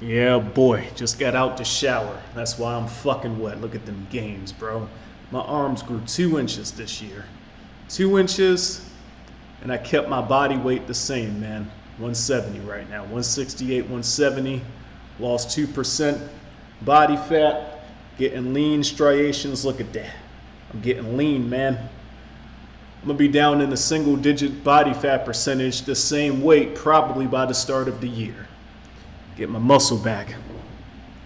Yeah, boy, just got out the shower. That's why I'm fucking wet. Look at them gains, bro. My arms grew 2 inches this year. 2 inches, and I kept my body weight the same, man. 170 right now. 168, 170. Lost 2% body fat. Getting lean striations. Look at that. I'm getting lean, man. I'm gonna be down in the single digit body fat percentage, the same weight, probably by the start of the year. Get my muscle back.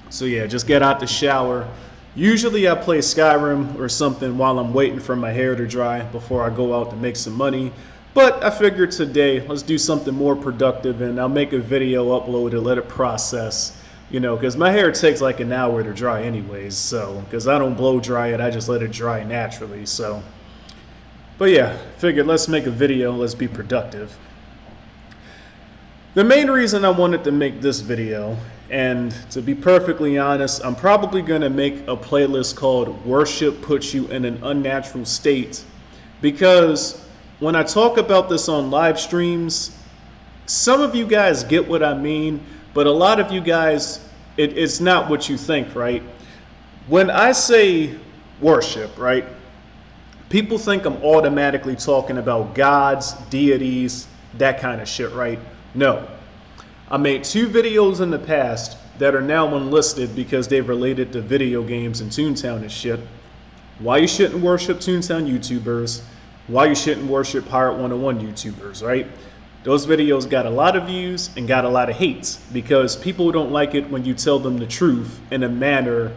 So yeah, just get out the shower. Usually I play Skyrim or something while I'm waiting for my hair to dry before I go out to make some money. But I figured today, let's do something more productive, and I'll make a video, upload it, let it process. You know, because my hair takes like an hour to dry anyways, so, because I don't blow dry it, I just let it dry naturally, so. But yeah, figured let's make a video, let's be productive. The main reason I wanted to make this video, and to be perfectly honest, I'm probably going to make a playlist called Worship Puts You in an Unnatural State, because when I talk about this on live streams, some of you guys get what I mean, but a lot of you guys, it's not what you think, right? When I say worship, right, people think I'm automatically talking about gods, deities, that kind of shit, right? No. I made 2 videos in the past that are now unlisted because they've related to video games and Toontown and shit. Why you shouldn't worship Toontown YouTubers, why you shouldn't worship Pirate 101 YouTubers, right? Those videos got a lot of views and got a lot of hates because people don't like it when you tell them the truth in a manner.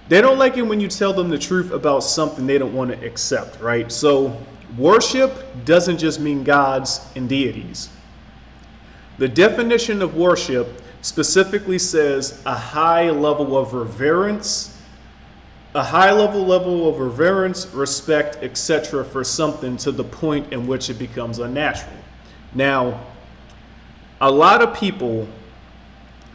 They don't like it when you tell them the truth about something they don't want to accept, right? So worship doesn't just mean gods and deities. The definition of worship specifically says a high level of reverence, respect, etc. for something to the point in which it becomes unnatural. Now, a lot of people,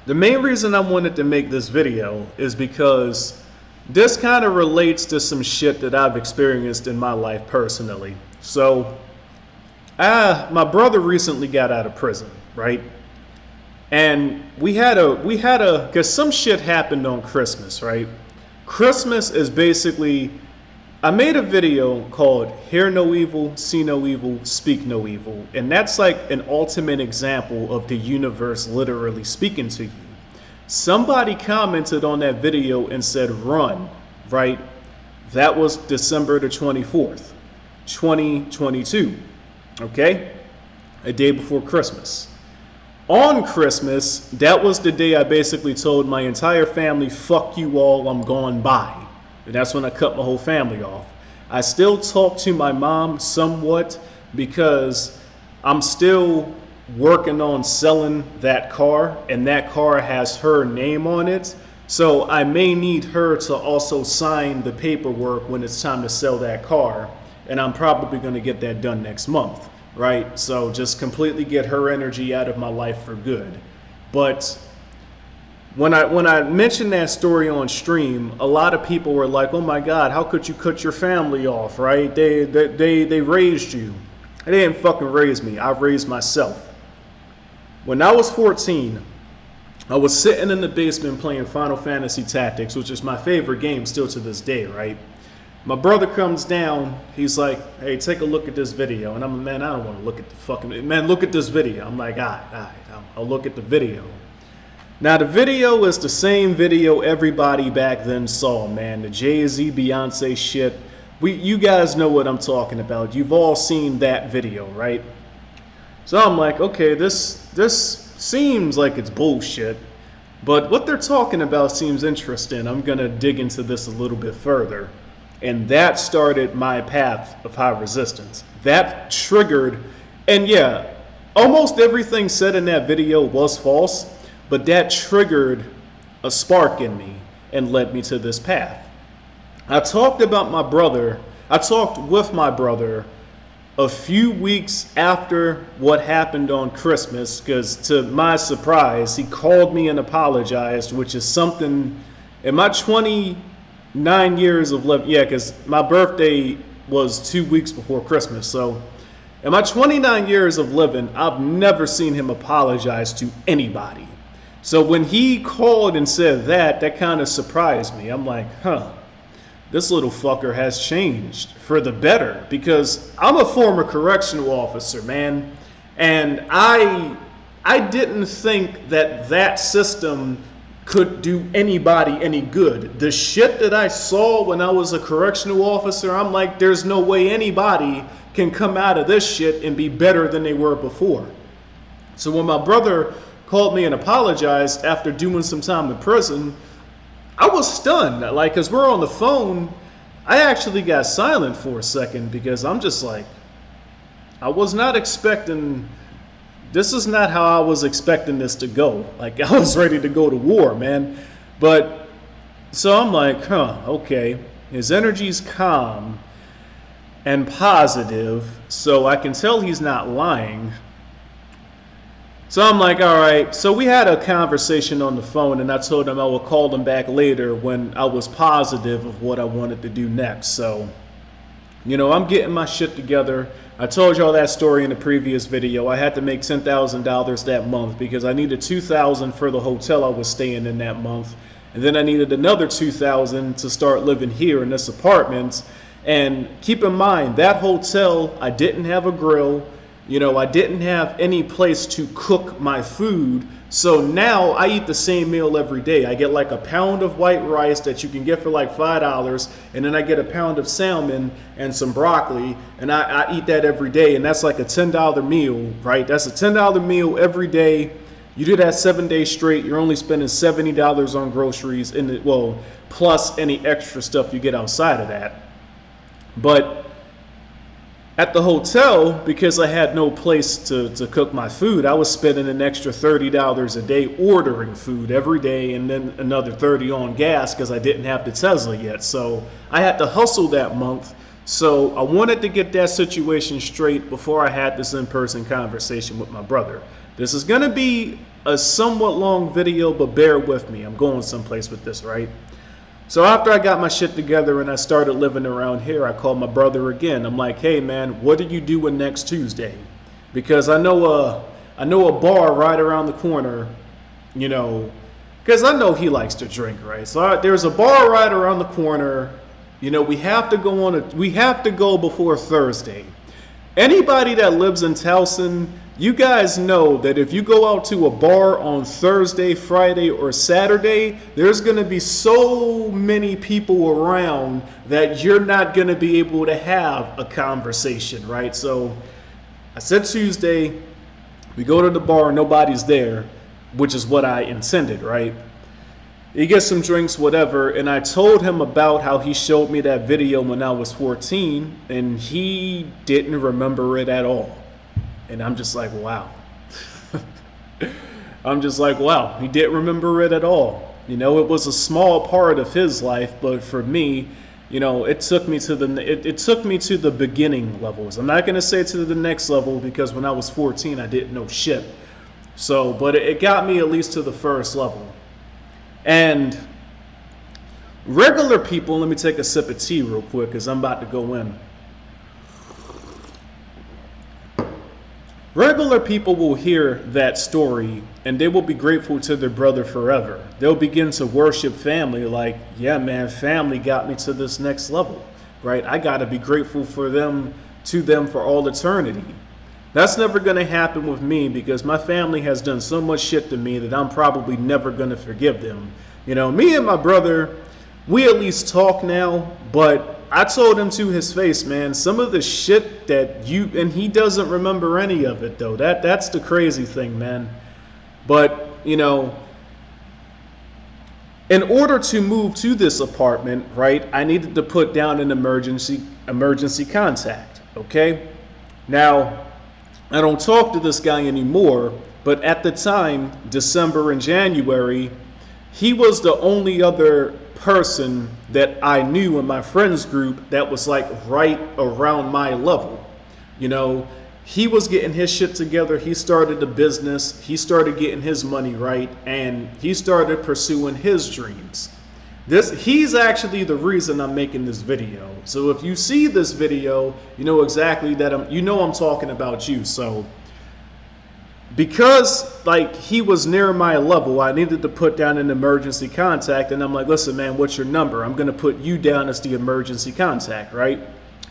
the main reason I wanted to make this video is because this kind of relates to some shit that I've experienced in my life personally. So, my brother recently got out of prison, right? And we had a, cause some shit happened on Christmas, right? Christmas is basically, I made a video called Hear No Evil, See No Evil, Speak No Evil. And that's like an ultimate example of the universe literally speaking to you. Somebody commented on that video and said, run, right? That was December the 24th, 2022, okay? A day before Christmas. On Christmas, that was the day I basically told my entire family, fuck you all, I'm going by. And that's when I cut my whole family off. I still talk to my mom somewhat because I'm still working on selling that car, and that car has her name on it. So I may need her to also sign the paperwork when it's time to sell that car. And I'm probably going to get that done next month, right? So just completely get her energy out of my life for good. But when I mentioned that story on stream, a lot of people were like, oh my God, how could you cut your family off, right? They raised you. They didn't fucking raise me. I raised myself. When I was 14, I was sitting in the basement playing Final Fantasy Tactics, which is my favorite game still to this day, right? My brother comes down, he's like, hey, take a look at this video. And I'm like, man, I don't want to look at the fucking, man, look at this video. I'm like, all right, I'll look at the video. Now the video is the same video everybody back then saw, man. The Jay-Z, Beyonce shit. You guys know what I'm talking about. You've all seen that video, right? So I'm like, okay, this seems like it's bullshit, but what they're talking about seems interesting. I'm gonna dig into this a little bit further. And that started my path of high resistance. That triggered, and yeah, almost everything said in that video was false, but that triggered a spark in me and led me to this path. I talked with my brother a few weeks after what happened on Christmas, because to my surprise, he called me and apologized, which is something in my 29 years of living, yeah, because my birthday was 2 weeks before Christmas, so in my 29 years of living, I've never seen him apologize to anybody. So when he called and said that kind of surprised me. I'm like, huh, this little fucker has changed for the better, because I'm a former correctional officer, man. And I didn't think that system could do anybody any good. The shit that I saw when I was a correctional officer, I'm like, there's no way anybody can come out of this shit and be better than they were before. So when my brother called me and apologized after doing some time in prison, I was stunned. Like, cause we're on the phone, I actually got silent for a second, because I'm just like, I was not expecting, this is not how I was expecting this to go. Like, I was ready to go to war, man. But, so I'm like, huh, okay. His energy's calm and positive, so I can tell he's not lying. So I'm like, all right. So we had a conversation on the phone, and I told him I would call him back later when I was positive of what I wanted to do next. So, you know, I'm getting my shit together. I told y'all that story in the previous video. I had to make $10,000 that month because I needed $2,000 for the hotel I was staying in that month. And then I needed another $2,000 to start living here in this apartment. And keep in mind, that hotel, I didn't have a grill. You know, I didn't have any place to cook my food. So now I eat the same meal every day. I get like a pound of white rice that you can get for like $5. And then I get a pound of salmon and some broccoli. And I eat that every day. And that's like a $10 meal, right? That's a $10 meal every day. You do that 7 days straight. You're only spending $70 on groceries, well, plus any extra stuff you get outside of that. But at the hotel, because I had no place to cook my food, I was spending an extra $30 a day ordering food every day, and then another $30 on gas because I didn't have the Tesla yet. So I had to hustle that month. So I wanted to get that situation straight before I had this in-person conversation with my brother. This is going to be a somewhat long video, but bear with me. I'm going someplace with this, right? So after I got my shit together and I started living around here, I called my brother again. I'm like, hey man, what are you doing next Tuesday? Because I know a bar right around the corner, you know, because I know he likes to drink, right? So there's a bar right around the corner. You know, we have to go before Thursday. Anybody that lives in Towson, you guys know that if you go out to a bar on Thursday, Friday, or Saturday, there's going to be so many people around that you're not going to be able to have a conversation, right? So I said Tuesday, we go to the bar, nobody's there, which is what I intended, right? He gets some drinks, whatever, and I told him about how he showed me that video when I was 14, and he didn't remember it at all. And I'm just like, wow. I'm just like, wow, he didn't remember it at all. You know, it was a small part of his life, but for me, you know, it took me to the beginning levels. I'm not going to say to the next level because when I was 14, I didn't know shit. So, but it got me at least to the first level. And regular people, let me take a sip of tea real quick because I'm about to go in. Regular people will hear that story and they will be grateful to their brother forever. They'll begin to worship family like, yeah, man, family got me to this next level, right? I got to be grateful for them, to them for all eternity. That's never going to happen with me because my family has done so much shit to me that I'm probably never going to forgive them. You know, me and my brother, we at least talk now, but I told him to his face, man, some of the shit that and he doesn't remember any of it though. That's the crazy thing, man. But, you know, in order to move to this apartment, right, I needed to put down an emergency contact, okay? Now, I don't talk to this guy anymore, but at the time, December and January, he was the only other person that I knew in my friends group that was like right around my level. You know, he was getting his shit together. He started a business. He started getting his money right, and he started pursuing his dreams. He's actually the reason I'm making this video. So if you see this video, you know exactly that I'm talking about you. So because like he was near my level, I needed to put down an emergency contact, and I'm like, listen, man, what's your number? I'm gonna put you down as the emergency contact, right?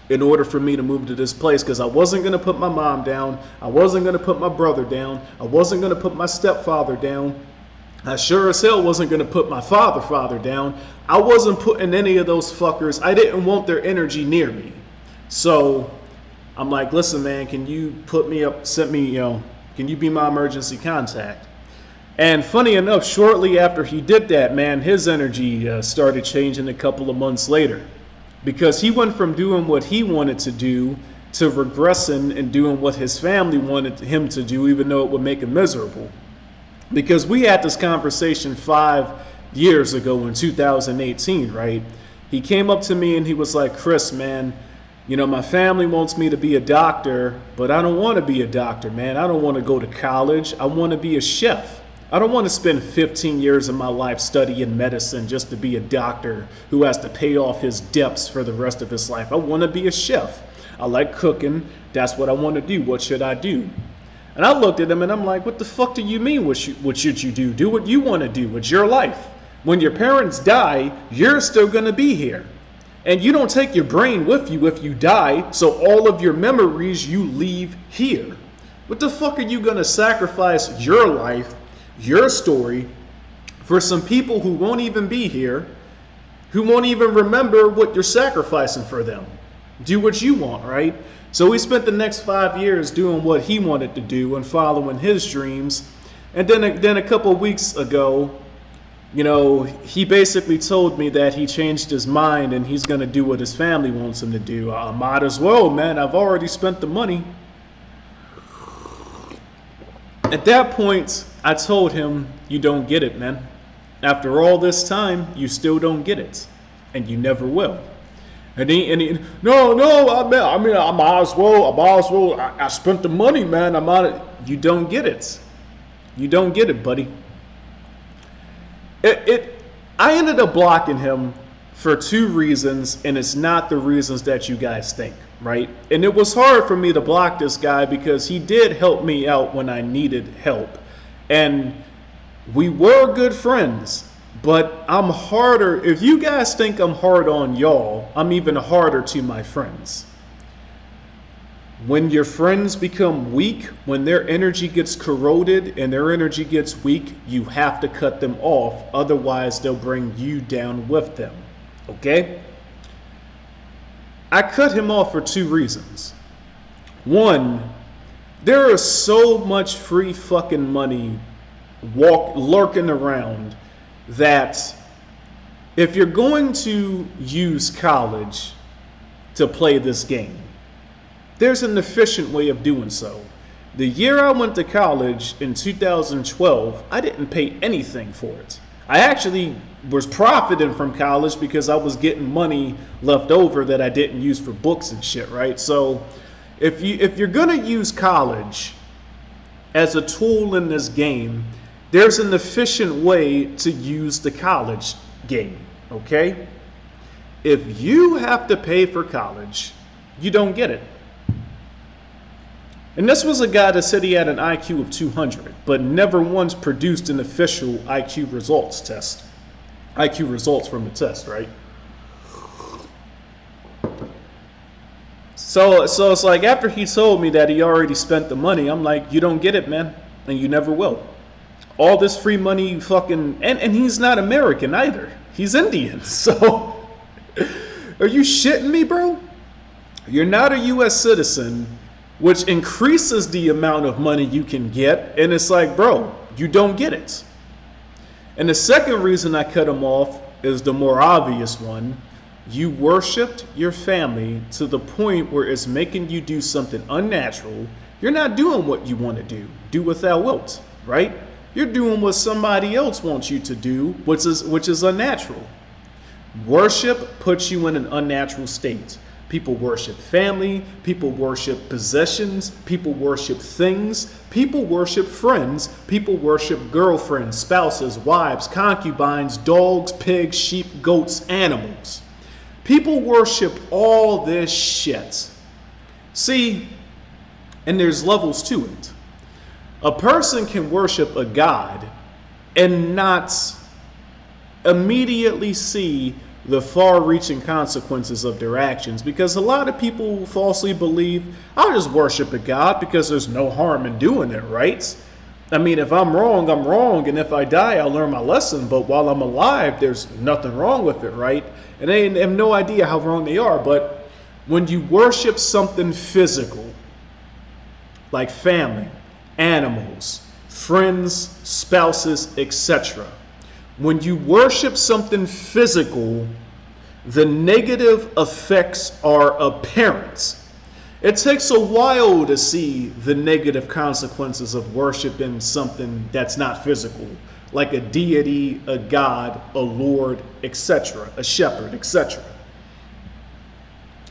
In order for me to move to this place, because I wasn't gonna put my mom down, I wasn't gonna put my brother down, I wasn't gonna put my stepfather down. I sure as hell wasn't gonna put my father down. I wasn't putting any of those fuckers. I didn't want their energy near me. So I'm like, listen, man, can you put me up, send me, can you be my emergency contact? And funny enough, shortly after he did that, man, his energy started changing a couple of months later, because he went from doing what he wanted to do to regressing and doing what his family wanted him to do, even though it would make him miserable. Because we had this conversation 5 years ago in 2018, right? He came up to me and he was like, Chris, man, my family wants me to be a doctor, but I don't want to be a doctor, man. I don't want to go to college. I want to be a chef. I don't want to spend 15 years of my life studying medicine just to be a doctor who has to pay off his debts for the rest of his life. I want to be a chef. I like cooking. That's what I want to do. What should I do? And I looked at him and I'm like, what the fuck do you mean? What should you do? Do what you want to do. It's your life. When your parents die, you're still going to be here. And you don't take your brain with you if you die, so all of your memories you leave here. What the fuck are you going to sacrifice your life, your story, for some people who won't even be here, who won't even remember what you're sacrificing for them? Do what you want, right? So we spent the next 5 years doing what he wanted to do and following his dreams. And then a couple of weeks ago, he basically told me that he changed his mind and he's going to do what his family wants him to do. I might as well, man. I've already spent the money. At that point, I told him, you don't get it, man. After all this time, you still don't get it. And you never will. And he no, I mean, I might as well. I spent the money, man. You don't get it. You don't get it, buddy. I ended up blocking him for 2 reasons, and it's not the reasons that you guys think, right? And it was hard for me to block this guy because he did help me out when I needed help. And we were good friends, but I'm harder. If you guys think I'm hard on y'all, I'm even harder to my friends. When your friends become weak, when their energy gets corroded and their energy gets weak, you have to cut them off. Otherwise, they'll bring you down with them. Okay? I cut him off for 2 reasons. One, there is so much free fucking money lurking around that if you're going to use college to play this game, there's an efficient way of doing so. The year I went to college in 2012, I didn't pay anything for it. I actually was profiting from college because I was getting money left over that I didn't use for books and shit, right? So if you're gonna use college as a tool in this game, there's an efficient way to use the college game, okay? If you have to pay for college, you don't get it. And this was a guy that said he had an IQ of 200, but never once produced an official IQ results test. IQ results from the test, right? So it's like after he told me that he already spent the money, I'm like, you don't get it, man, and you never will. All this free money fucking, and he's not American either. He's Indian, so are you shitting me, bro? You're not a U.S. citizen, which increases the amount of money you can get. And it's like, bro, you don't get it. And the second reason I cut him off is the more obvious one. You worshiped your family to the point where it's making you do something unnatural. You're not doing what you want to do. Do without wilt, right? You're doing what somebody else wants you to do, which is unnatural. Worship puts you in an unnatural state. People worship family, people worship possessions, people worship things, people worship friends, people worship girlfriends, spouses, wives, concubines, dogs, pigs, sheep, goats, animals. People worship all this shit. See, and there's levels to it. A person can worship a god and not immediately see the far-reaching consequences of their actions, because a lot of people falsely believe, I'll just worship a god because there's no harm in doing it, right? I mean, if I'm wrong, I'm wrong, and if I die, I'll learn my lesson, but while I'm alive, there's nothing wrong with it, right? And they have no idea how wrong they are. But when you worship something physical, like family, animals, friends, spouses, etc., when you worship something physical, the negative effects are apparent. It takes a while to see the negative consequences of worshiping something that's not physical, like a deity, a god, a lord, etc., a shepherd, etc.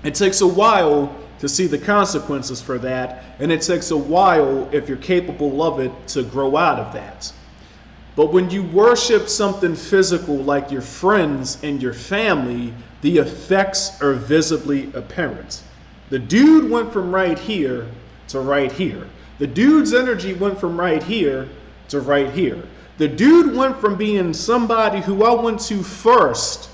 It takes a while to see the consequences for that, and it takes a while, if you're capable of it, to grow out of that. But when you worship something physical like your friends and your family, the effects are visibly apparent. The dude went from right here to right here. The dude's energy went from right here to right here. The dude went from being somebody who I went to first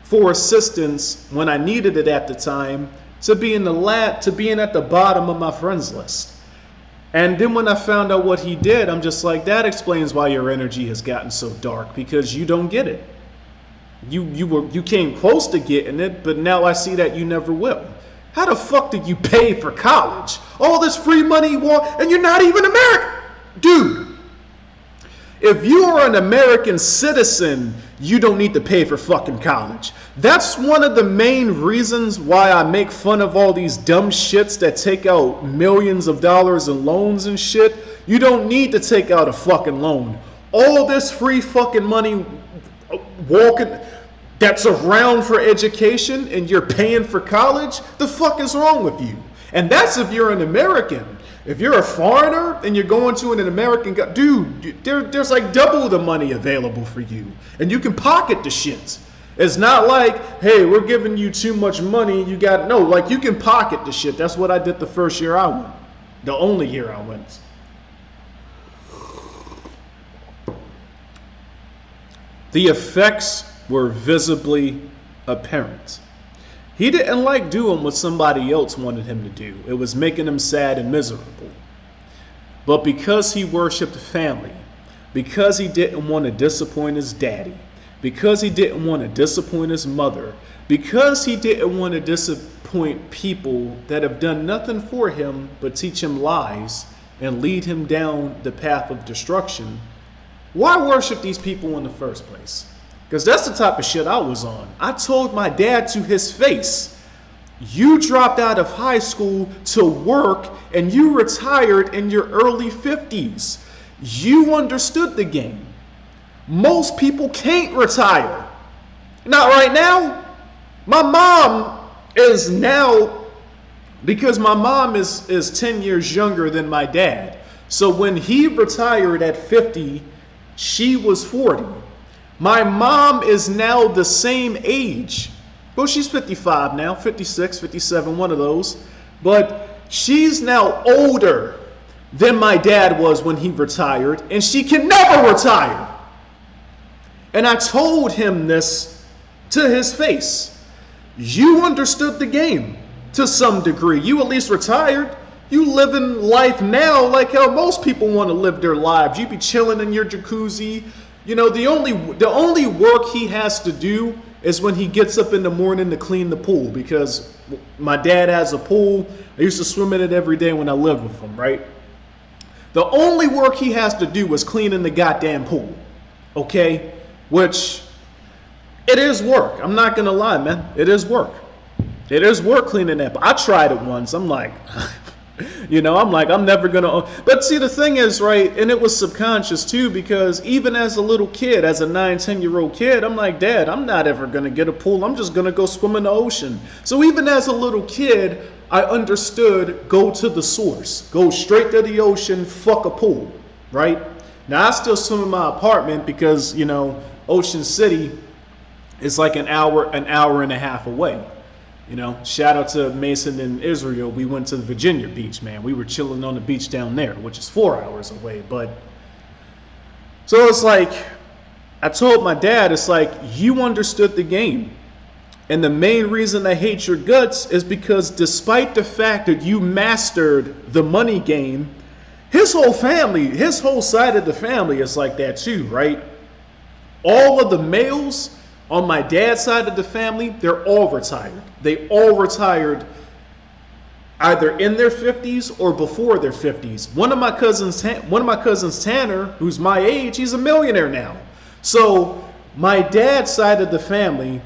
for assistance when I needed it at the time to being at the bottom of my friends list. And then when I found out what he did, I'm just like, that explains why your energy has gotten so dark, because you don't get it. You came close to getting it, but now I see that you never will. How the fuck did you pay for college? All this free money you want, and you're not even American? Dude, if you are an American citizen, you don't need to pay for fucking college. That's one of the main reasons why I make fun of all these dumb shits that take out millions of dollars in loans and shit. You don't need to take out a fucking loan. All this free fucking money walking that's around for education, and you're paying for college, the fuck is wrong with you? And that's if you're an American. If you're a foreigner and you're going to an American, dude, there's like double the money available for you, and you can pocket the shit. It's not like, hey, we're giving you too much money, you got, no, like you can pocket the shit. That's what I did the first year I went, the only year I went. The effects were visibly apparent. He didn't like doing what somebody else wanted him to do. It was making him sad and miserable. But because he worshiped family, because he didn't want to disappoint his daddy, because he didn't want to disappoint his mother, because he didn't want to disappoint people that have done nothing for him but teach him lies and lead him down the path of destruction, why worship these people in the first place? Because that's the type of shit I was on. I told my dad to his face, you dropped out of high school to work and you retired in your early 50s. You understood the game. Most people can't retire. Not right now. My mom is now, because my mom is 10 years younger than my dad. So when he retired at 50, she was 40. My mom is now the same age. Well, she's 55 now, 56, 57, one of those. But she's now older than my dad was when he retired, and she can never retire. And I told him this to his face. You understood the game to some degree. You at least retired. You living life now like how most people want to live their lives. You be chilling in your jacuzzi. You know, the only work he has to do is when he gets up in the morning to clean the pool, because my dad has a pool. I used to swim in it every day when I lived with him, right? The only work he has to do is cleaning the goddamn pool, okay? Which, it is work. I'm not going to lie, man. It is work. It is work cleaning that. I tried it once. I'm like... I'm never going to... But see, the thing is, right, and it was subconscious too, because even as a little kid, as a 9-10-year-old kid, I'm like, Dad, I'm not ever going to get a pool. I'm just going to go swim in the ocean. So even as a little kid, I understood, go to the source. Go straight to the ocean, fuck a pool, right? Now, I still swim in my apartment because, Ocean City is like an hour and a half away. You know, shout out to Mason and Israel. We went to the Virginia beach, man. We were chilling on the beach down there, which is 4 hours away. But so it's like, I told my dad, it's like, you understood the game. And the main reason I hate your guts is because despite the fact that you mastered the money game, his whole family, his whole side of the family is like that too, right? All of the males on my dad's side of the family, they're all retired. They all retired either in their 50s or before their 50s. One of my cousins, Tanner, who's my age, he's a millionaire now. So my dad's side of the family,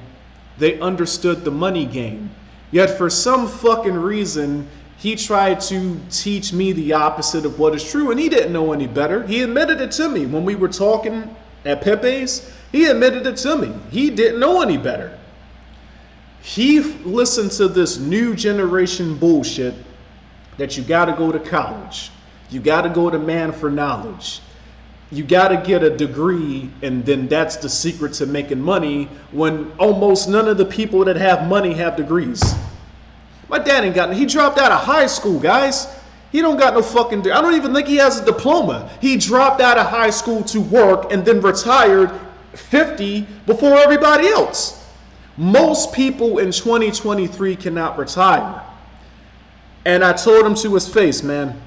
they understood the money game. Yet for some fucking reason, he tried to teach me the opposite of what is true, and he didn't know any better. He admitted it to me when we were talking at Pepe's. He admitted it to me. He didn't know any better. He listened to this new generation bullshit that you got to go to college. You got to go to man for knowledge. You got to get a degree, and then that's the secret to making money, when almost none of the people that have money have degrees. My dad ain't got, he dropped out of high school, guys. He don't got no fucking, I don't even think he has a diploma. He dropped out of high school to work and then retired 50 before everybody else. Most people in 2023 cannot retire. And I told him to his face, man,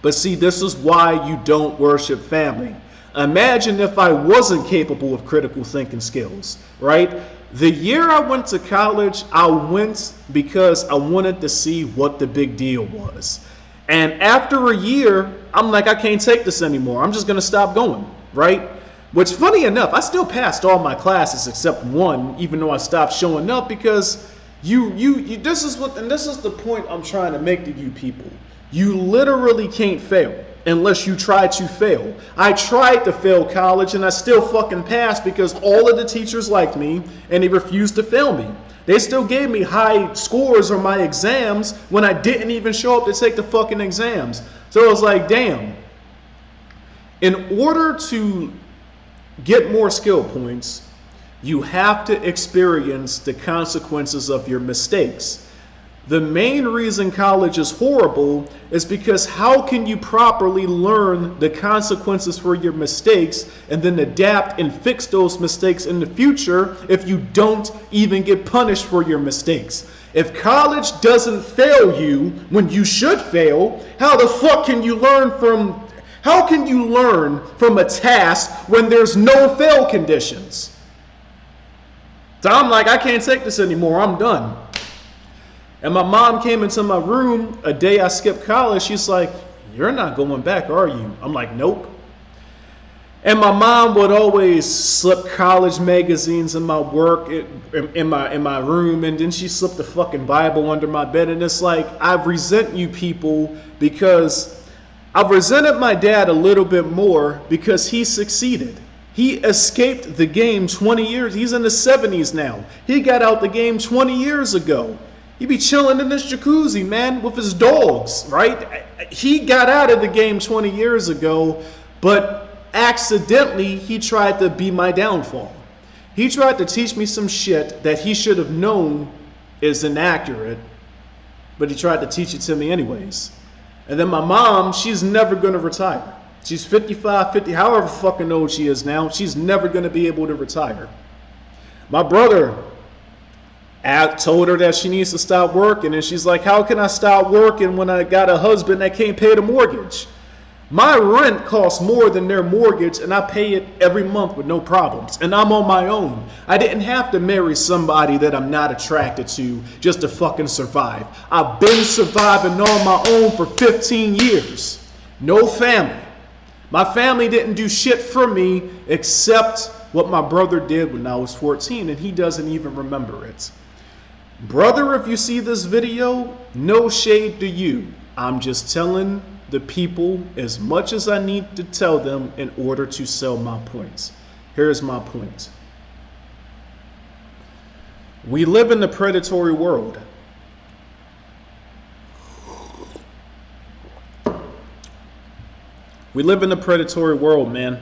but see, this is why you don't worship family. Imagine if I wasn't capable of critical thinking skills, right? The year I went to college, I went because I wanted to see what the big deal was. And after a year, I'm like, I can't take this anymore. I'm just going to stop going, right? Which, funny enough, I still passed all my classes except one, even though I stopped showing up, because this is the point I'm trying to make to you people. You literally can't fail unless you try to fail. I tried to fail college and I still fucking passed because all of the teachers liked me and they refused to fail me. They still gave me high scores on my exams when I didn't even show up to take the fucking exams. So it was like, damn. In order to get more skill points, you have to experience the consequences of your mistakes. The main reason college is horrible is because how can you properly learn the consequences for your mistakes and then adapt and fix those mistakes in the future if you don't even get punished for your mistakes? If college doesn't fail you when you should fail, how the fuck can you learn from a task when there's no fail conditions? So I'm like, I can't take this anymore. I'm done. And my mom came into my room a day I skipped college. She's like, you're not going back, are you? I'm like, nope. And my mom would always slip college magazines in my work, in my room, and then she slipped the fucking Bible under my bed. And it's like, I resent you people because I've resented my dad a little bit more because he succeeded. He escaped the game 20 years. He's in the 70s now. He got out the game 20 years ago. He be chilling in this jacuzzi, man, with his dogs, right? He got out of the game 20 years ago, but accidentally he tried to be my downfall. He tried to teach me some shit that he should have known is inaccurate, but he tried to teach it to me anyways. And then my mom, she's never going to retire. She's 55, 50, however fucking old she is now. She's never going to be able to retire. My brother, I told her that she needs to stop working, and she's like, how can I stop working when I got a husband that can't pay the mortgage? My rent costs more than their mortgage, and I pay it every month with no problems, and I'm on my own. I didn't have to marry somebody that I'm not attracted to just to fucking survive. I've been surviving on my own for 15 years. No family. My family didn't do shit for me except what my brother did when I was 14, and he doesn't even remember it. Brother, if you see this video, no shade to you. I'm just telling the people as much as I need to tell them in order to sell my points. Here's my point. We live in the predatory world. We live in a predatory world, man.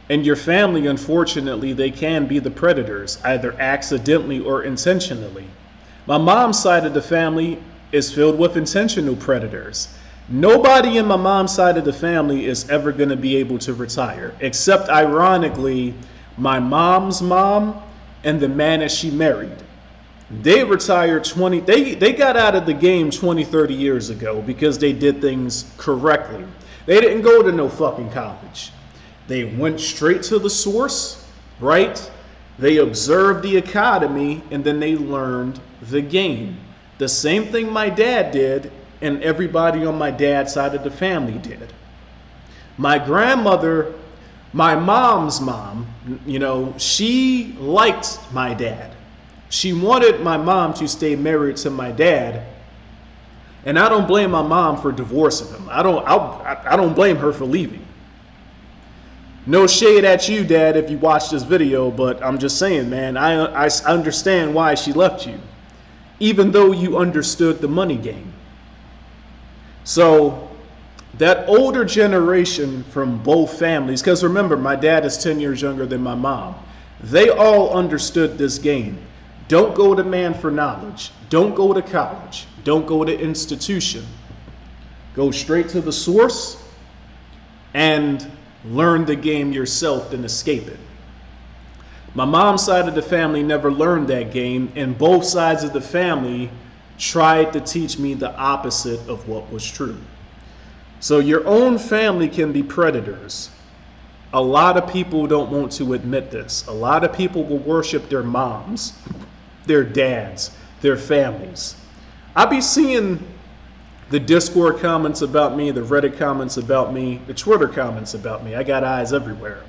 And your family, unfortunately, they can be the predators, either accidentally or intentionally. My mom's side of the family is filled with intentional predators. Nobody in my mom's side of the family is ever going to be able to retire, except ironically, my mom's mom and the man that she married. They retired they got out of the game 20, 30 years ago because they did things correctly. They didn't go to no fucking college. They went straight to the source, right? They observed the economy and then they learned the game. The same thing my dad did and everybody on my dad's side of the family did. My grandmother, my mom's mom, she liked my dad. She wanted my mom to stay married to my dad. And I don't blame my mom for divorcing him. I don't blame her for leaving. No shade at you, Dad, if you watch this video, but I'm just saying, man, I understand why she left you, even though you understood the money game. So that older generation from both families, because remember, my dad is 10 years younger than my mom, they all understood this game. Don't go to man for knowledge. Don't go to college. Don't go to institution. Go straight to the source and learn the game yourself and escape it. My mom's side of the family never learned that game, and both sides of the family tried to teach me the opposite of what was true. So your own family can be predators. A lot of people don't want to admit this. A lot of people will worship their moms, their dads, their families. I be seeing the Discord comments about me, the Reddit comments about me, the Twitter comments about me. I got eyes everywhere.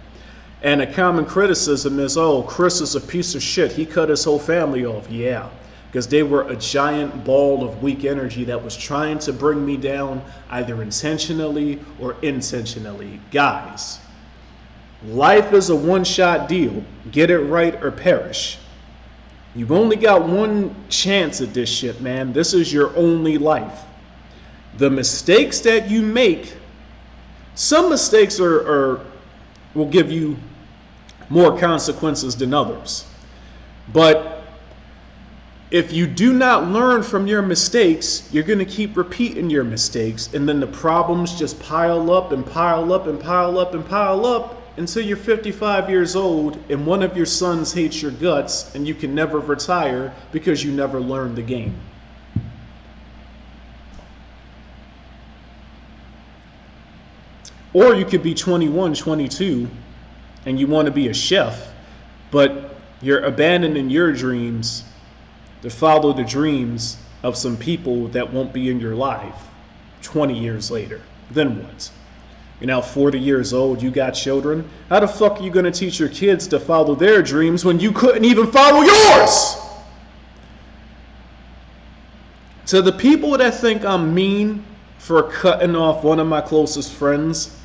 And a common criticism is, oh, Chris is a piece of shit. He cut his whole family off. Yeah, because they were a giant ball of weak energy that was trying to bring me down either intentionally or intentionally. Guys, life is a one-shot deal. Get it right or perish. You've only got one chance at this shit, man. This is your only life. The mistakes that you make, some mistakes will give you more consequences than others. But if you do not learn from your mistakes, you're going to keep repeating your mistakes, and then the problems just pile up and pile up and pile up and pile up until you're 55 years old and one of your sons hates your guts and you can never retire because you never learned the game. Or you could be 21, 22 and you want to be a chef, but you're abandoning your dreams to follow the dreams of some people that won't be in your life 20 years later. Then what? You're now 40 years old, you got children. How the fuck are you going to teach your kids to follow their dreams when you couldn't even follow yours? To the people that think I'm mean for cutting off one of my closest friends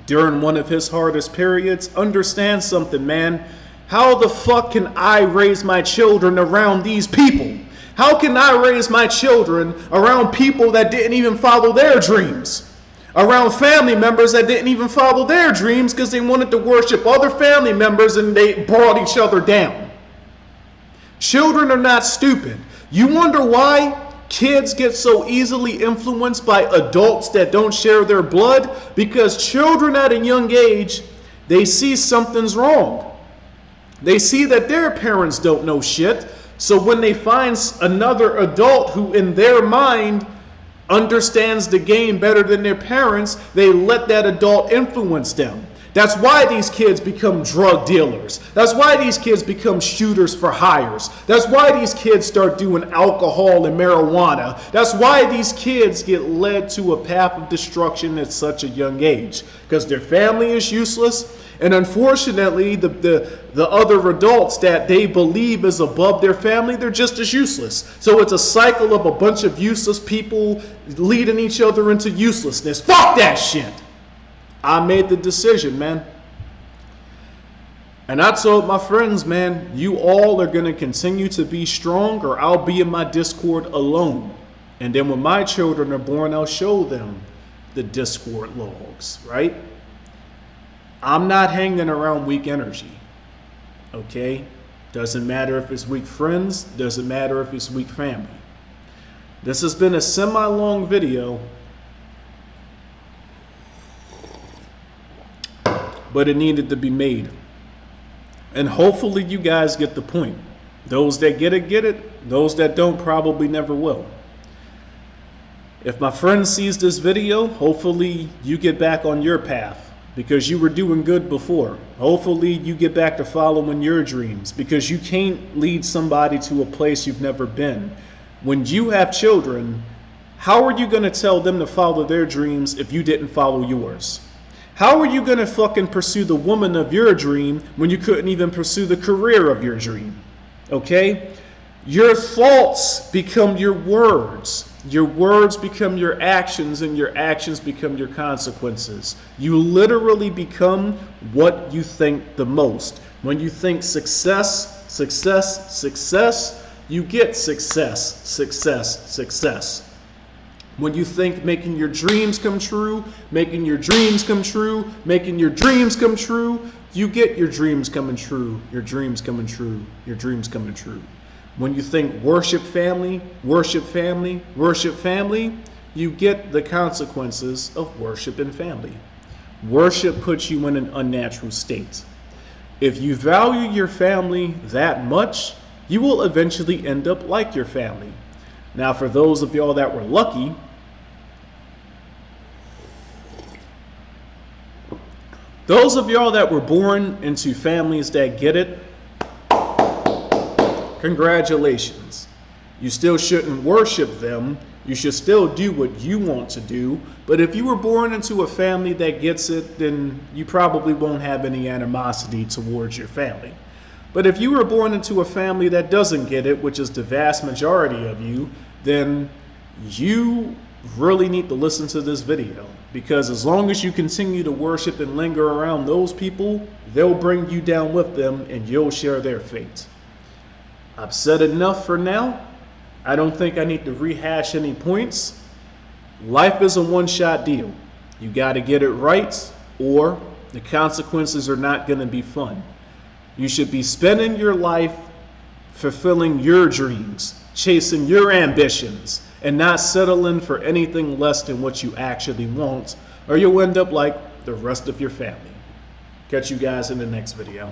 during one of his hardest periods, understand something, man. How the fuck can I raise my children around these people? How can I raise my children around people that didn't even follow their dreams? Around family members that didn't even follow their dreams because they wanted to worship other family members and they brought each other down. Children are not stupid. You wonder why kids get so easily influenced by adults that don't share their blood? Because children at a young age, they see something's wrong. They see that their parents don't know shit. So when they find another adult who in their mind understands the game better than their parents, they let that adult influence them. That's why these kids become drug dealers. That's why these kids become shooters for hires. That's why these kids start doing alcohol and marijuana. That's why these kids get led to a path of destruction at such a young age. Because their family is useless. And unfortunately, the other adults that they believe is above their family, they're just as useless. So it's a cycle of a bunch of useless people leading each other into uselessness. Fuck that shit! I made the decision, man. And I told my friends, man, you all are going to continue to be strong or I'll be in my Discord alone. And then when my children are born, I'll show them the Discord logs, right? I'm not hanging around weak energy, okay? Doesn't matter if it's weak friends, doesn't matter if it's weak family. This has been a semi-long video, but it needed to be made. And hopefully you guys get the point. Those that get it, get it. Those that don't probably never will. If my friend sees this video, hopefully you get back on your path because you were doing good before. Hopefully you get back to following your dreams because you can't lead somebody to a place you've never been. When you have children, how are you going to tell them to follow their dreams if you didn't follow yours? How are you going to fucking pursue the woman of your dream when you couldn't even pursue the career of your dream? Okay? Your thoughts become your words. Your words become your actions, and your actions become your consequences. You literally become what you think the most. When you think success, success, success, you get success, success, success. When you think making your dreams come true, making your dreams come true, making your dreams come true, you get your dreams coming true, your dreams coming true, your dreams coming true. When you think worship family, worship family, worship family, you get the consequences of worship and family. Worship puts you in an unnatural state. If you value your family that much, you will eventually end up like your family. Now, for those of y'all that were lucky, those of y'all that were born into families that get it, congratulations. You still shouldn't worship them. You should still do what you want to do. But if you were born into a family that gets it, then you probably won't have any animosity towards your family. But if you were born into a family that doesn't get it, which is the vast majority of you, then you really need to listen to this video. Because as long as you continue to worship and linger around those people, they'll bring you down with them and you'll share their fate. I've said enough for now. I don't think I need to rehash any points. Life is a one-shot deal. You got to get it right, or the consequences are not going to be fun. You should be spending your life fulfilling your dreams, chasing your ambitions, and not settling for anything less than what you actually want, or you'll end up like the rest of your family. Catch you guys in the next video.